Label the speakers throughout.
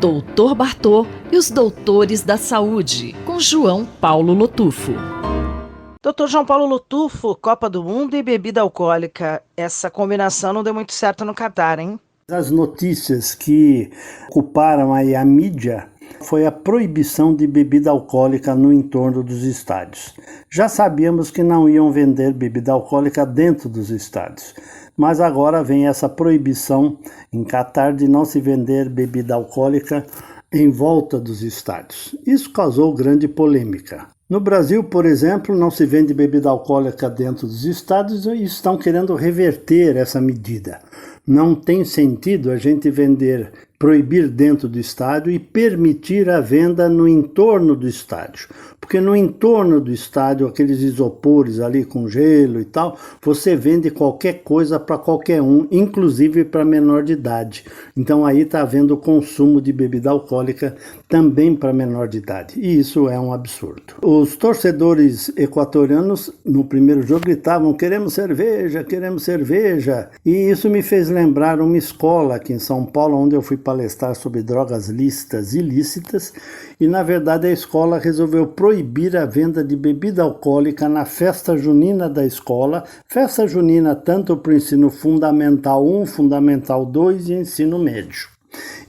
Speaker 1: Doutor Bartô e os Doutores da Saúde, com João Paulo Lotufo.
Speaker 2: Doutor João Paulo Lotufo, Copa do Mundo e bebida alcoólica. Essa combinação não deu muito certo no Catar, hein?
Speaker 3: As notícias que ocuparam aí a mídia foi a proibição de bebida alcoólica no entorno dos estádios. Já sabíamos que não iam vender bebida alcoólica dentro dos estádios, mas agora vem essa proibição em Catar de não se vender bebida alcoólica em volta dos estádios. Isso causou grande polêmica. No Brasil, por exemplo, não se vende bebida alcoólica dentro dos estádios e estão querendo reverter essa medida. Não tem sentido a gente proibir dentro do estádio e permitir a venda no entorno do estádio. Porque no entorno do estádio, aqueles isopores ali com gelo e tal, você vende qualquer coisa para qualquer um, inclusive para menor de idade. Então aí está havendo consumo de bebida alcoólica também para menor de idade. E isso é um absurdo. Os torcedores equatorianos no primeiro jogo gritavam: queremos cerveja, queremos cerveja. E isso me fez lembrar uma escola aqui em São Paulo, onde eu fui palestrar sobre drogas lícitas e ilícitas, e na verdade a escola resolveu proibir a venda de bebida alcoólica na festa junina da escola, festa junina tanto para o ensino fundamental 1, fundamental 2 e ensino médio.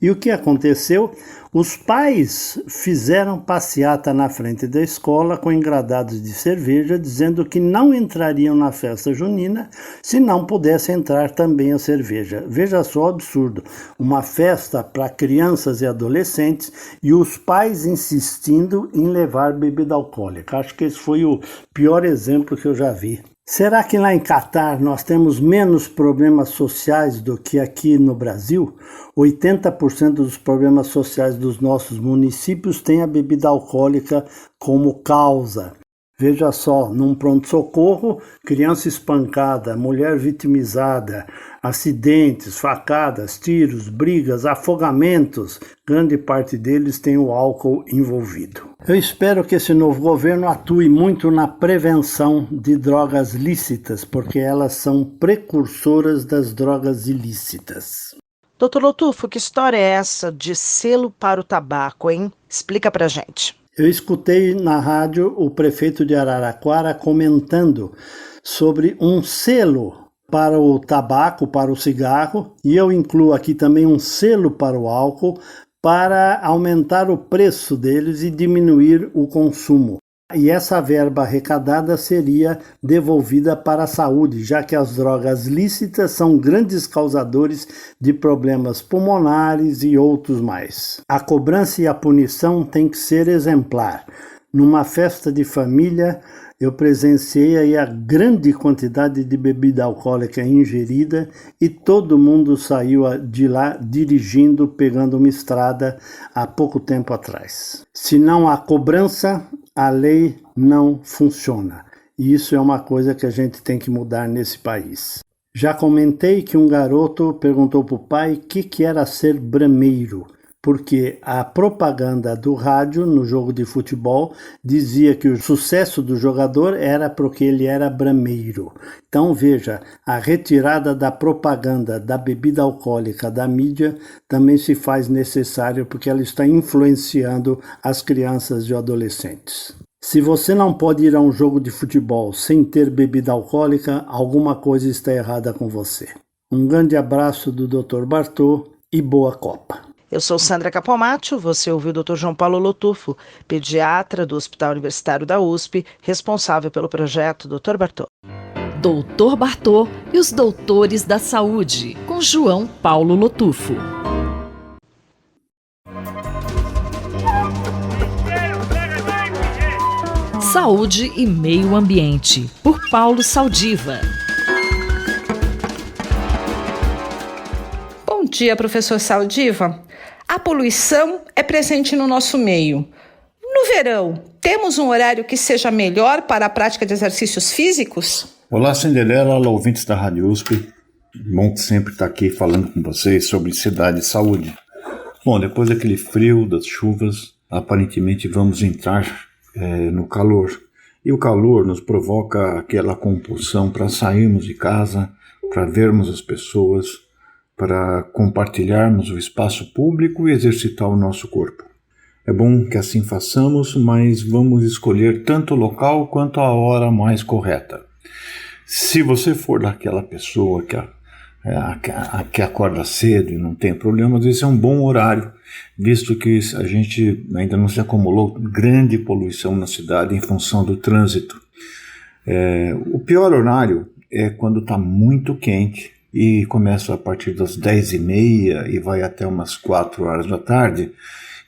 Speaker 3: E o que aconteceu? Os pais fizeram passeata na frente da escola com engradados de cerveja, dizendo que não entrariam na festa junina se não pudesse entrar também a cerveja. Veja só o absurdo, uma festa para crianças e adolescentes e os pais insistindo em levar bebida alcoólica. Acho que esse foi o pior exemplo que eu já vi. Será que lá em Catar nós temos menos problemas sociais do que aqui no Brasil? 80% dos problemas sociais dos nossos municípios têm a bebida alcoólica como causa. Veja só, num pronto-socorro, criança espancada, mulher vitimizada, acidentes, facadas, tiros, brigas, afogamentos, grande parte deles tem o álcool envolvido. Eu espero que esse novo governo atue muito na prevenção de drogas lícitas, porque elas são precursoras das drogas ilícitas.
Speaker 2: Doutor Lotufo, que história é essa de selo para o tabaco, hein? Explica pra gente.
Speaker 3: Eu escutei na rádio o prefeito de Araraquara comentando sobre um selo para o tabaco, para o cigarro, e eu incluo aqui também um selo para o álcool, para aumentar o preço deles e diminuir o consumo. E essa verba arrecadada seria devolvida para a saúde, já que as drogas lícitas são grandes causadores de problemas pulmonares e outros mais. A cobrança e a punição tem que ser exemplar. Numa festa de família, eu presenciei aí a grande quantidade de bebida alcoólica ingerida e todo mundo saiu de lá dirigindo, pegando uma estrada há pouco tempo atrás. Se não há cobrança, a lei não funciona. E isso é uma coisa que a gente tem que mudar nesse país. Já comentei que um garoto perguntou para o pai o que era ser brameiro, porque a propaganda do rádio no jogo de futebol dizia que o sucesso do jogador era porque ele era brameiro. Então veja, a retirada da propaganda da bebida alcoólica da mídia também se faz necessário porque ela está influenciando as crianças e adolescentes. Se você não pode ir a um jogo de futebol sem ter bebida alcoólica, alguma coisa está errada com você. Um grande abraço do Dr. Bartô e boa Copa.
Speaker 2: Eu sou Sandra Capomatto, você ouviu o Dr. João Paulo Lotufo, pediatra do Hospital Universitário da USP, responsável pelo projeto Dr. Bartô.
Speaker 1: Doutor Bartô e os Doutores da Saúde, com João Paulo Lotufo. Saúde e Meio Ambiente, por Paulo Saldiva.
Speaker 4: Bom dia, professor Saldiva. A poluição é presente no nosso meio. No verão, temos um horário que seja melhor para a prática de exercícios físicos?
Speaker 5: Olá, Cinderela, olá, ouvintes da Rádio USP. Bom sempre estar aqui falando com vocês sobre cidade e saúde. Bom, depois daquele frio, das chuvas, aparentemente vamos entrar no calor. E o calor nos provoca aquela compulsão para sairmos de casa, para vermos as pessoas, para compartilharmos o espaço público e exercitar o nosso corpo. É bom que assim façamos, mas vamos escolher tanto o local quanto a hora mais correta. Se você for daquela pessoa que acorda cedo e não tem problemas, esse é um bom horário, visto que a gente ainda não se acumulou grande poluição na cidade em função do trânsito. O pior horário é quando está muito quente e começa a partir das 10h30 e vai até umas 4 horas da tarde,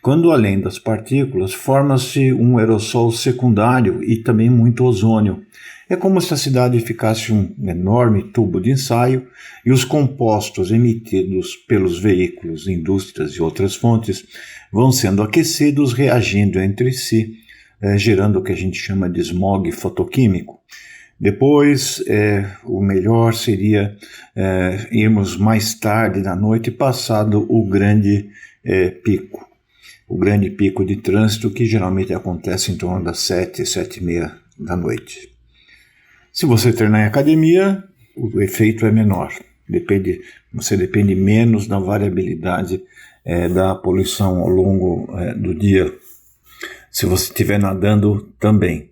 Speaker 5: quando além das partículas forma-se um aerossol secundário e também muito ozônio. É como se a cidade ficasse um enorme tubo de ensaio e os compostos emitidos pelos veículos, indústrias e outras fontes vão sendo aquecidos, reagindo entre si, gerando o que a gente chama de smog fotoquímico. Depois, o melhor seria irmos mais tarde da noite, passado o grande pico de trânsito, que geralmente acontece em torno das 7h30 da noite. Se você treinar em academia, o efeito é menor. Você depende menos da variabilidade da poluição ao longo do dia. Se você estiver nadando, também.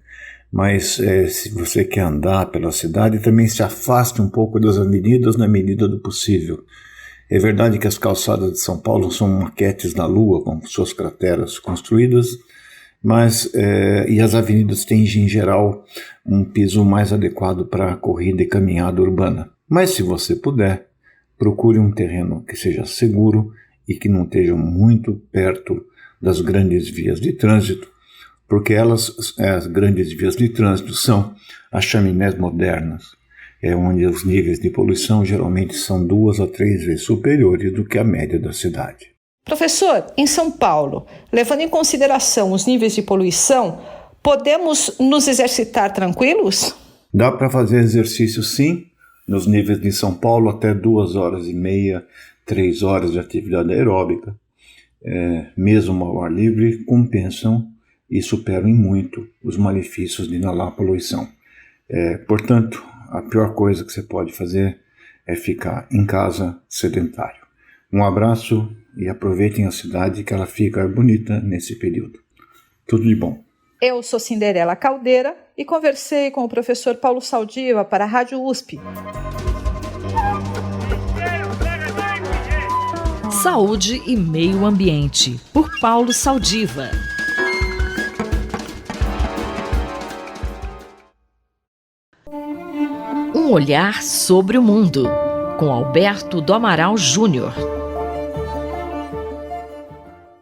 Speaker 5: Mas se você quer andar pela cidade, também se afaste um pouco das avenidas na medida do possível. É verdade que as calçadas de São Paulo são maquetes na Lua, com suas crateras construídas, e as avenidas têm, em geral, um piso mais adequado para a corrida e caminhada urbana. Mas, se você puder, procure um terreno que seja seguro e que não esteja muito perto das grandes vias de trânsito, porque as grandes vias de trânsito são as chaminés modernas, onde os níveis de poluição geralmente são 2 a 3 vezes superiores do que a média da cidade.
Speaker 4: Professor, em São Paulo, levando em consideração os níveis de poluição, podemos nos exercitar tranquilos?
Speaker 5: Dá para fazer exercício, sim, nos níveis de São Paulo, até 2h30, 3 horas de atividade aeróbica, mesmo ao ar livre, compensam e superam em muito os malefícios de inalar poluição. Portanto, a pior coisa que você pode fazer é ficar em casa sedentário. Um abraço e aproveitem a cidade, que ela fica bonita nesse período. Tudo de bom.
Speaker 4: Eu sou Cinderela Caldeira e conversei com o professor Paulo Saldiva para a Rádio USP.
Speaker 1: Saúde e Meio Ambiente, por Paulo Saldiva. Um olhar sobre o mundo, com Alberto do Amaral Júnior.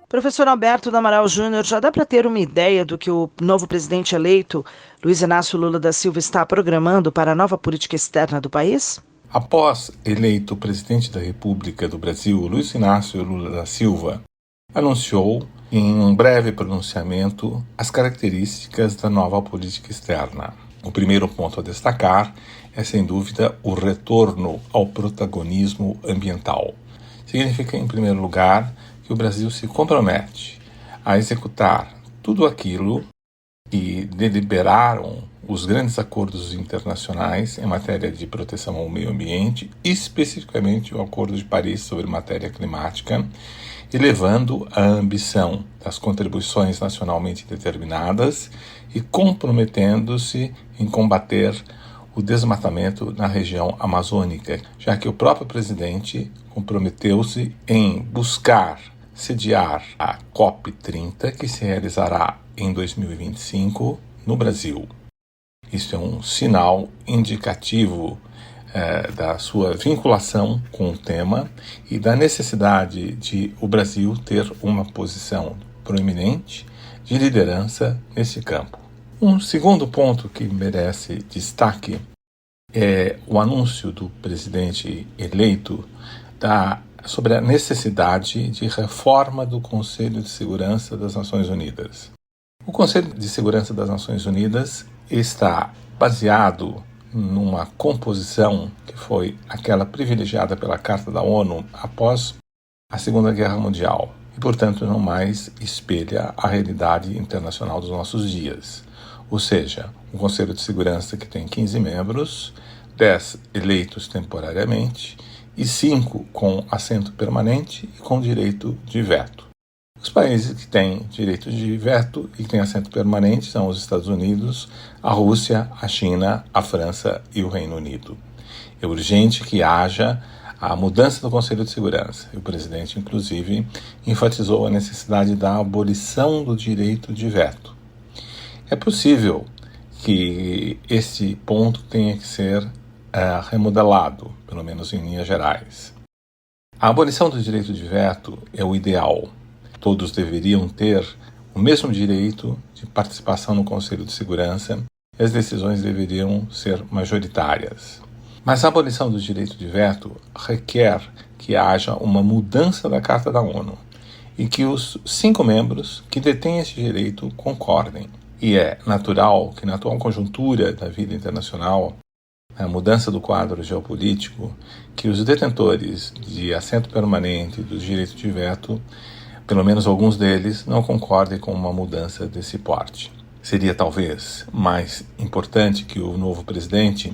Speaker 2: Professor Alberto do Amaral Júnior, já dá para ter uma ideia do que o novo presidente eleito, Luiz Inácio Lula da Silva, está programando para a nova política externa do país?
Speaker 6: Após eleito presidente da República do Brasil, Luiz Inácio Lula da Silva anunciou em um breve pronunciamento as características da nova política externa. O primeiro ponto a destacar é, sem dúvida, o retorno ao protagonismo ambiental. Significa, em primeiro lugar, que o Brasil se compromete a executar tudo aquilo que deliberaram os grandes acordos internacionais em matéria de proteção ao meio ambiente, especificamente o Acordo de Paris sobre matéria climática, elevando a ambição das contribuições nacionalmente determinadas e comprometendo-se em combater o desmatamento na região amazônica, já que o próprio presidente comprometeu-se em buscar sediar a COP30, que se realizará em 2025 no Brasil. Isso é um sinal indicativo da sua vinculação com o tema e da necessidade de o Brasil ter uma posição proeminente de liderança nesse campo. Um segundo ponto que merece destaque é o anúncio do presidente eleito sobre a necessidade de reforma do Conselho de Segurança das Nações Unidas. O Conselho de Segurança das Nações Unidas está baseado numa composição que foi aquela privilegiada pela Carta da ONU após a Segunda Guerra Mundial e, portanto, não mais espelha a realidade internacional dos nossos dias. Ou seja, um Conselho de Segurança que tem 15 membros, 10 eleitos temporariamente e 5 com assento permanente e com direito de veto. Os países que têm direito de veto e que têm assento permanente são os Estados Unidos, a Rússia, a China, a França e o Reino Unido. É urgente que haja a mudança do Conselho de Segurança. O presidente, inclusive, enfatizou a necessidade da abolição do direito de veto. É possível que esse ponto tenha que ser remodelado, pelo menos em linhas gerais. A abolição do direito de veto é o ideal. Todos deveriam ter o mesmo direito de participação no Conselho de Segurança e as decisões deveriam ser majoritárias. Mas a abolição do direito de veto requer que haja uma mudança da Carta da ONU e que os 5 membros que detêm esse direito concordem. E é natural que na atual conjuntura da vida internacional, a mudança do quadro geopolítico, que os detentores de assento permanente do direito de veto, pelo menos alguns deles, não concordem com uma mudança desse porte. Seria talvez mais importante que o novo presidente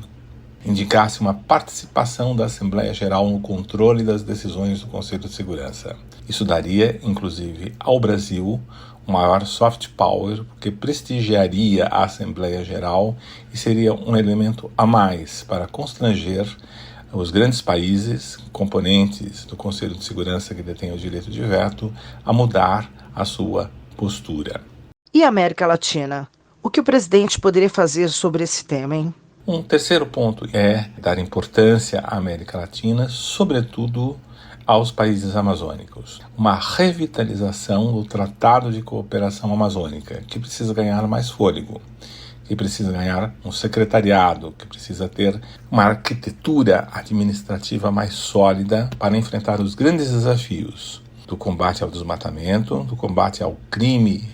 Speaker 6: indicasse uma participação da Assembleia Geral no controle das decisões do Conselho de Segurança. Isso daria, inclusive, ao Brasil um maior soft power, porque prestigiaria a Assembleia Geral e seria um elemento a mais para constranger os grandes países, componentes do Conselho de Segurança que detêm o direito de veto, a mudar a sua postura.
Speaker 2: E a América Latina? O que o presidente poderia fazer sobre esse tema, hein?
Speaker 6: Um terceiro ponto é dar importância à América Latina, sobretudo aos países amazônicos. Uma revitalização do Tratado de Cooperação Amazônica, que precisa ganhar mais fôlego, que precisa ganhar um secretariado, que precisa ter uma arquitetura administrativa mais sólida para enfrentar os grandes desafios do combate ao desmatamento, do combate ao crime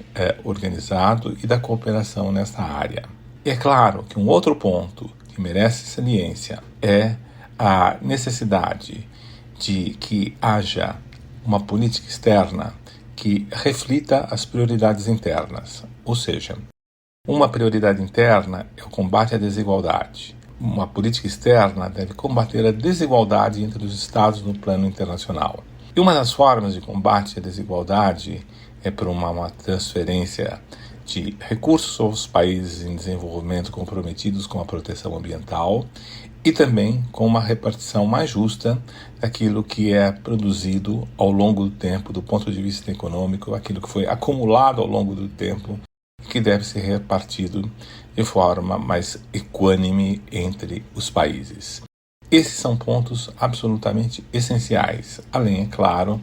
Speaker 6: organizado e da cooperação nesta área. E é claro que um outro ponto que merece saliência é a necessidade de que haja uma política externa que reflita as prioridades internas. Ou seja, uma prioridade interna é o combate à desigualdade. Uma política externa deve combater a desigualdade entre os Estados no plano internacional. E uma das formas de combate à desigualdade é por uma transferência de recursos aos países em desenvolvimento comprometidos com a proteção ambiental e também com uma repartição mais justa daquilo que é produzido ao longo do tempo, do ponto de vista econômico, aquilo que foi acumulado ao longo do tempo e que deve ser repartido de forma mais equânime entre os países. Esses são pontos absolutamente essenciais, além, é claro,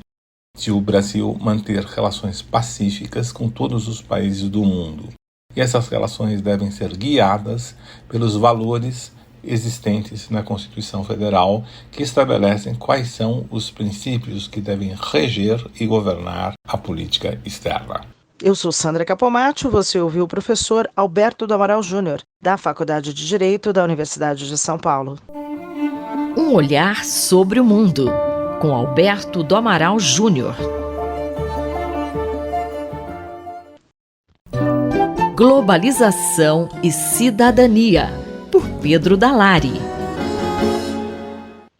Speaker 6: de o Brasil manter relações pacíficas com todos os países do mundo. E essas relações devem ser guiadas pelos valores existentes na Constituição Federal, que estabelecem quais são os princípios que devem reger e governar a política externa.
Speaker 2: Eu sou Sandra Capomatto, você ouviu o professor Alberto do Amaral Júnior, da Faculdade de Direito da Universidade de São Paulo.
Speaker 1: Um olhar sobre o mundo, com Alberto do Amaral Júnior. Globalização e Cidadania, por Pedro Dalari.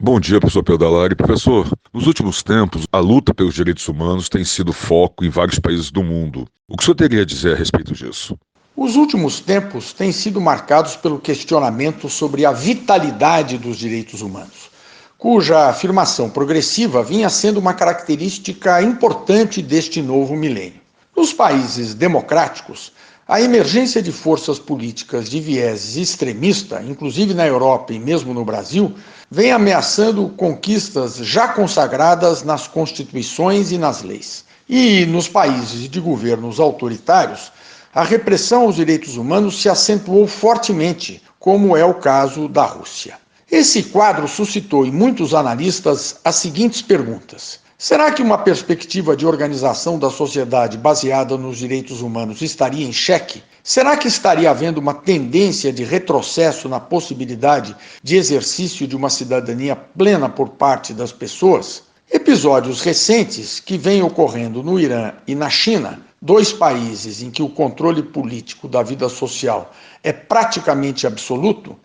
Speaker 7: Bom dia, professor Pedro Dalari. Professor, nos últimos tempos, a luta pelos direitos humanos tem sido foco em vários países do mundo. O que o senhor teria a dizer a respeito disso?
Speaker 8: Os últimos tempos têm sido marcados pelo questionamento sobre a vitalidade dos direitos humanos, cuja afirmação progressiva vinha sendo uma característica importante deste novo milênio. Nos países democráticos, a emergência de forças políticas de viés extremista, inclusive na Europa e mesmo no Brasil, vem ameaçando conquistas já consagradas nas constituições e nas leis. E nos países de governos autoritários, a repressão aos direitos humanos se acentuou fortemente, como é o caso da Rússia. Esse quadro suscitou em muitos analistas as seguintes perguntas. Será que uma perspectiva de organização da sociedade baseada nos direitos humanos estaria em xeque? Será que estaria havendo uma tendência de retrocesso na possibilidade de exercício de uma cidadania plena por parte das pessoas? Episódios recentes que vêm ocorrendo no Irã e na China, dois países em que o controle político da vida social é praticamente absoluto,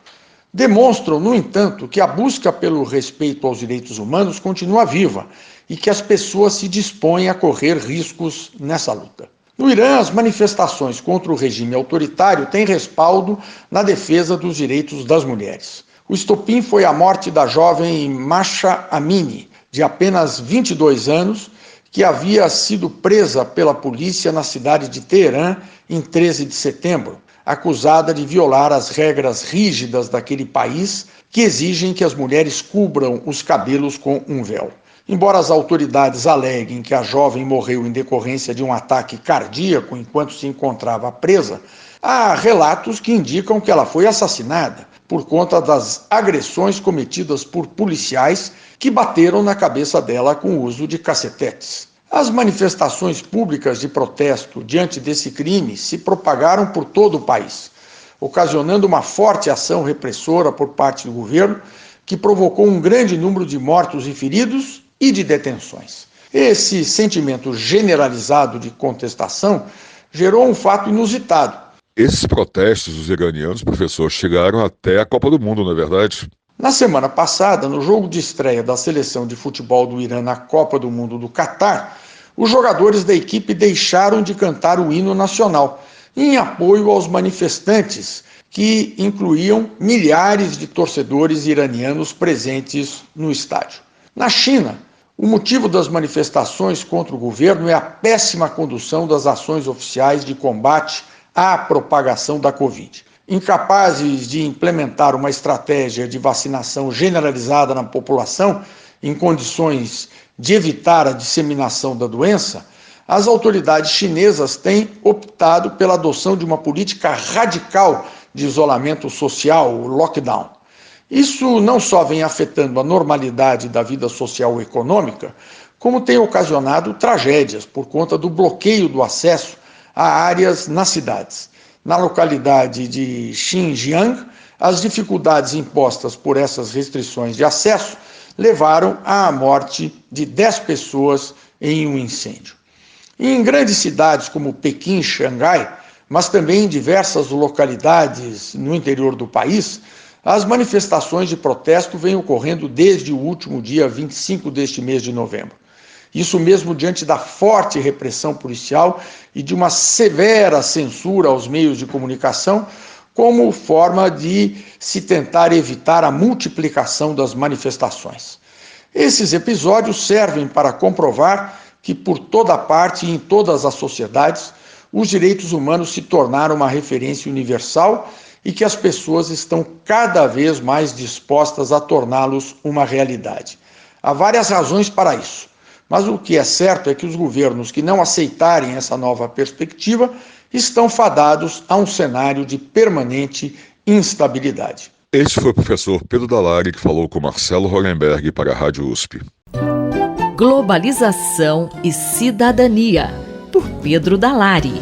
Speaker 8: demonstram, no entanto, que a busca pelo respeito aos direitos humanos continua viva e que as pessoas se dispõem a correr riscos nessa luta. No Irã, as manifestações contra o regime autoritário têm respaldo na defesa dos direitos das mulheres. O estopim foi a morte da jovem Mahsa Amini, de apenas 22 anos, que havia sido presa pela polícia na cidade de Teherã em 13 de setembro, acusada de violar as regras rígidas daquele país que exigem que as mulheres cubram os cabelos com um véu. Embora as autoridades aleguem que a jovem morreu em decorrência de um ataque cardíaco enquanto se encontrava presa, há relatos que indicam que ela foi assassinada por conta das agressões cometidas por policiais que bateram na cabeça dela com o uso de cacetetes. As manifestações públicas de protesto diante desse crime se propagaram por todo o país, ocasionando uma forte ação repressora por parte do governo, que provocou um grande número de mortos e feridos e de detenções. Esse sentimento generalizado de contestação gerou um fato inusitado.
Speaker 7: Esses protestos dos iranianos, professor, chegaram até a Copa do Mundo, não é verdade?
Speaker 8: Na semana passada, no jogo de estreia da seleção de futebol do Irã na Copa do Mundo do Catar, os jogadores da equipe deixaram de cantar o hino nacional, em apoio aos manifestantes, que incluíam milhares de torcedores iranianos presentes no estádio. Na China, o motivo das manifestações contra o governo é a péssima condução das ações oficiais de combate à propagação da Covid. Incapazes de implementar uma estratégia de vacinação generalizada na população em condições de evitar a disseminação da doença, as autoridades chinesas têm optado pela adoção de uma política radical de isolamento social, o lockdown. Isso não só vem afetando a normalidade da vida social e econômica, como tem ocasionado tragédias por conta do bloqueio do acesso a áreas nas cidades. Na localidade de Xinjiang, as dificuldades impostas por essas restrições de acesso levaram à morte de 10 pessoas em um incêndio. Em grandes cidades como Pequim e Xangai, mas também em diversas localidades no interior do país, as manifestações de protesto vêm ocorrendo desde o último dia 25 deste mês de novembro. Isso mesmo diante da forte repressão policial e de uma severa censura aos meios de comunicação, como forma de se tentar evitar a multiplicação das manifestações. Esses episódios servem para comprovar que por toda parte e em todas as sociedades, os direitos humanos se tornaram uma referência universal e que as pessoas estão cada vez mais dispostas a torná-los uma realidade. Há várias razões para isso, mas o que é certo é que os governos que não aceitarem essa nova perspectiva estão fadados a um cenário de permanente instabilidade.
Speaker 7: Este foi o professor Pedro Dallari que falou com Marcelo Hollenberg para a Rádio USP.
Speaker 1: Globalização e Cidadania, por Pedro Dallari.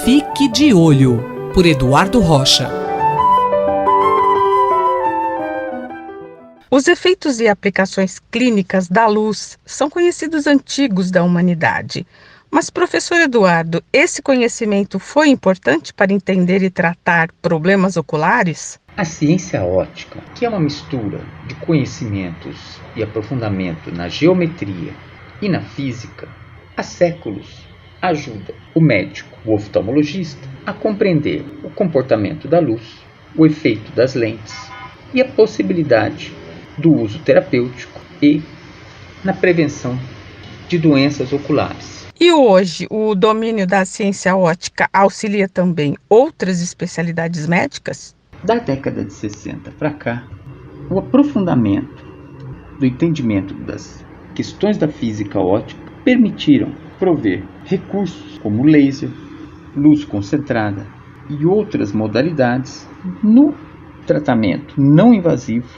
Speaker 9: Fique de Olho, por Eduardo Rocha.
Speaker 10: Os efeitos e aplicações clínicas da luz são conhecidos antigos da humanidade. Mas, professor Eduardo, esse conhecimento foi importante para entender e tratar problemas oculares?
Speaker 11: A ciência óptica, que é uma mistura de conhecimentos e aprofundamento na geometria e na física, há séculos ajuda o médico, o oftalmologista, a compreender o comportamento da luz, o efeito das lentes e a possibilidade do uso terapêutico e na prevenção de doenças oculares.
Speaker 10: E hoje, o domínio da ciência óptica auxilia também outras especialidades médicas?
Speaker 11: Da década de 60 para cá, o aprofundamento do entendimento das questões da física óptica permitiram prover recursos como laser, luz concentrada e outras modalidades no tratamento não invasivo,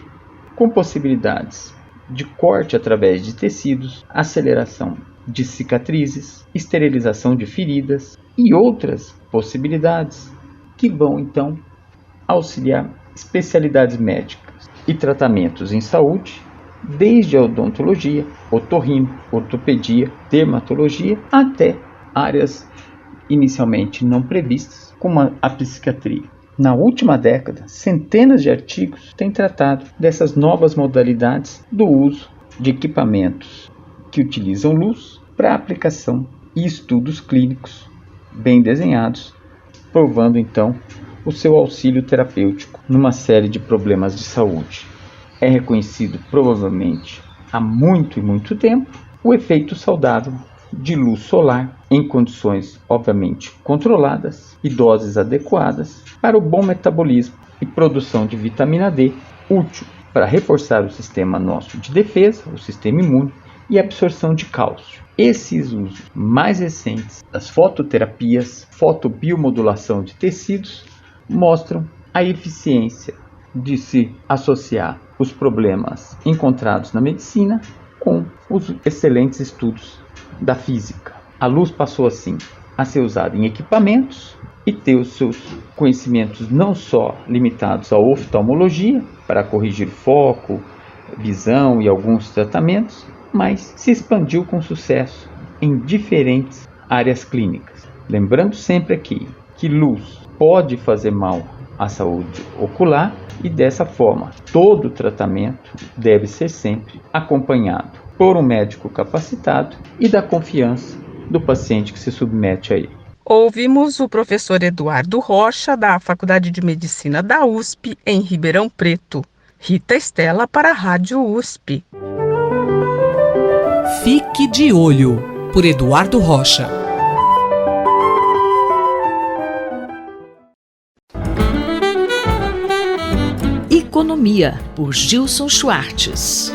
Speaker 11: com possibilidades de corte através de tecidos, aceleração de cicatrizes, esterilização de feridas e outras possibilidades que vão então auxiliar especialidades médicas e tratamentos em saúde, desde a odontologia, otorrino, ortopedia, dermatologia, até áreas inicialmente não previstas, como a psiquiatria. Na última década, centenas de artigos têm tratado dessas novas modalidades do uso de equipamentos que utilizam luz para aplicação e estudos clínicos bem desenhados, provando então o seu auxílio terapêutico numa série de problemas de saúde. É reconhecido provavelmente há muito e muito tempo o efeito saudável de luz solar em condições obviamente controladas e doses adequadas para o bom metabolismo e produção de vitamina D, útil para reforçar o sistema nosso de defesa, o sistema imune, e absorção de cálcio. Esses usos mais recentes das fototerapias, fotobiomodulação de tecidos, mostram a eficiência de se associar os problemas encontrados na medicina com os excelentes estudos da física. A luz passou assim a ser usada em equipamentos e ter os seus conhecimentos não só limitados à oftalmologia, para corrigir foco, visão e alguns tratamentos, mas se expandiu com sucesso em diferentes áreas clínicas. Lembrando sempre aqui que luz pode fazer mal à saúde ocular e dessa forma todo tratamento deve ser sempre acompanhado por um médico capacitado e da confiança do paciente que se submete a ele.
Speaker 10: Ouvimos o professor Eduardo Rocha, da Faculdade de Medicina da USP, em Ribeirão Preto. Rita Estela para a Rádio USP.
Speaker 9: Fique de Olho, por Eduardo Rocha.
Speaker 1: Economia, por Gilson Schwartz.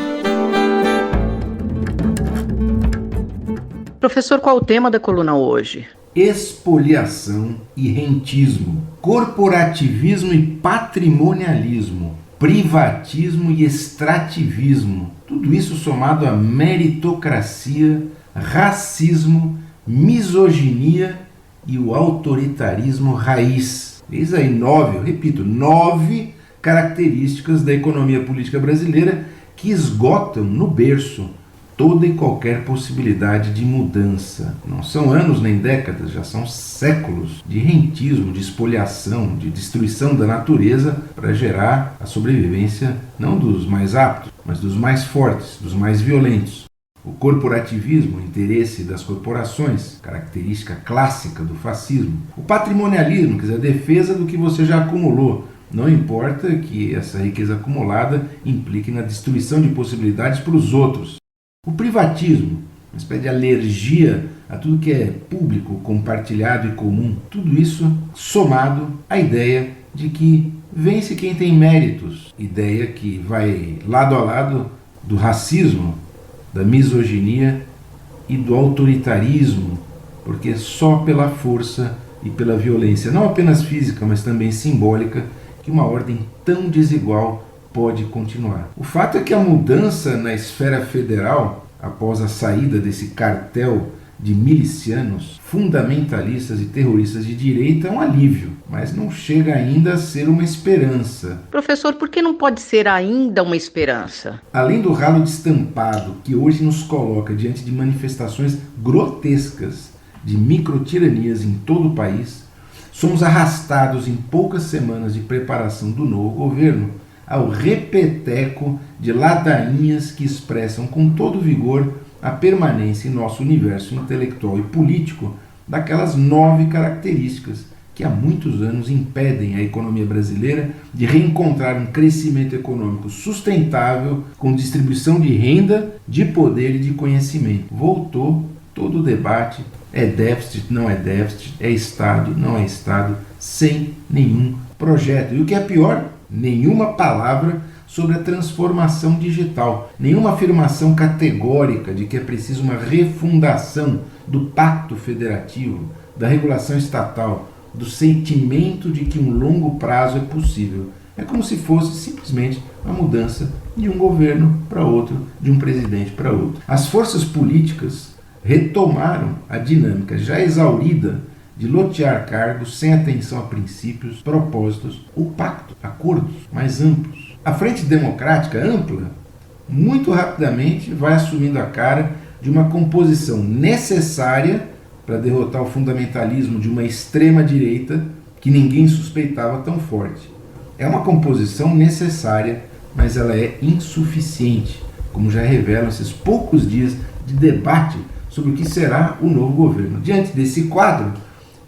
Speaker 2: Professor, qual o tema da coluna hoje?
Speaker 12: Espoliação e rentismo, corporativismo e patrimonialismo, privatismo e extrativismo, tudo isso somado a meritocracia, racismo, misoginia e o autoritarismo raiz. Eis aí 9 características da economia política brasileira que esgotam no berço toda e qualquer possibilidade de mudança. Não são anos nem décadas, já são séculos de rentismo, de espoliação, de destruição da natureza para gerar a sobrevivência não dos mais aptos, mas dos mais fortes, dos mais violentos. O corporativismo, o interesse das corporações, característica clássica do fascismo. O patrimonialismo, quer dizer, a defesa do que você já acumulou. Não importa que essa riqueza acumulada implique na destruição de possibilidades para os outros. O privatismo, uma espécie de alergia a tudo que é público, compartilhado e comum. Tudo isso somado à ideia de que vence quem tem méritos. Ideia que vai lado a lado do racismo, da misoginia e do autoritarismo, porque só pela força e pela violência, não apenas física, mas também simbólica, que uma ordem tão desigual pode continuar. O fato é que a mudança na esfera federal, após a saída desse cartel de milicianos, fundamentalistas e terroristas de direita, é um alívio, mas não chega ainda a ser uma esperança.
Speaker 2: Professor, por que não pode ser ainda uma esperança?
Speaker 12: Além do ralo destampado que hoje nos coloca diante de manifestações grotescas de microtiranias em todo o país, somos arrastados em poucas semanas de preparação do novo governo ao repeteco de ladainhas que expressam com todo vigor a permanência em nosso universo intelectual e político daquelas 9 características que há muitos anos impedem a economia brasileira de reencontrar um crescimento econômico sustentável com distribuição de renda, de poder e de conhecimento. Voltou todo o debate, é déficit, não é déficit, é Estado, não é Estado, sem nenhum projeto. E o que é pior, nenhuma palavra sobre a transformação digital, nenhuma afirmação categórica de que é preciso uma refundação do pacto federativo, da regulação estatal, do sentimento de que um longo prazo é possível. É como se fosse simplesmente a mudança de um governo para outro, de um presidente para outro. As forças políticas retomaram a dinâmica já exaurida de lotear cargos sem atenção a princípios, propósitos ou pacto, acordos mais amplos. A frente democrática ampla, muito rapidamente, vai assumindo a cara de uma composição necessária para derrotar o fundamentalismo de uma extrema-direita que ninguém suspeitava tão forte. É uma composição necessária, mas ela é insuficiente, como já revelam esses poucos dias de debate sobre o que será o novo governo. Diante desse quadro,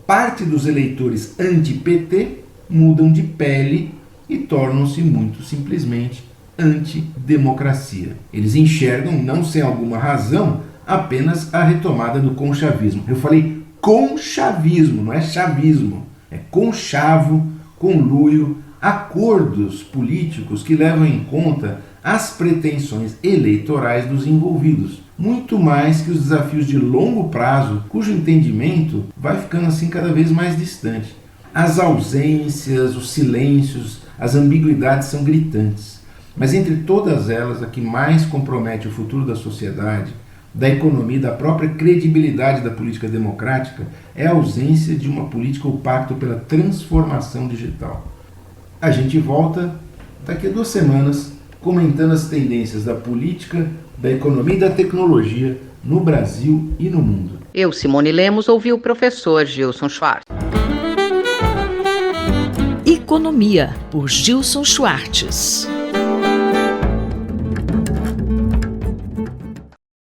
Speaker 12: parte dos eleitores anti-PT mudam de pele e tornam-se muito simplesmente antidemocracia. Eles enxergam, não sem alguma razão, apenas a retomada do conchavismo. Eu falei conchavismo, não é chavismo. É conchavo, conluio, acordos políticos que levam em conta as pretensões eleitorais dos envolvidos, muito mais que os desafios de longo prazo, cujo entendimento vai ficando assim cada vez mais distante. As ausências, os silêncios, as ambiguidades são gritantes. Mas entre todas elas, a que mais compromete o futuro da sociedade, da economia e da própria credibilidade da política democrática é a ausência de uma política ou pacto pela transformação digital. A gente volta daqui a 2 semanas comentando as tendências da política, da economia e da tecnologia no Brasil e no mundo.
Speaker 13: Eu, Simone Lemos, ouvi o professor Gilson Schwartz.
Speaker 1: Economia, por Gilson Schwartz.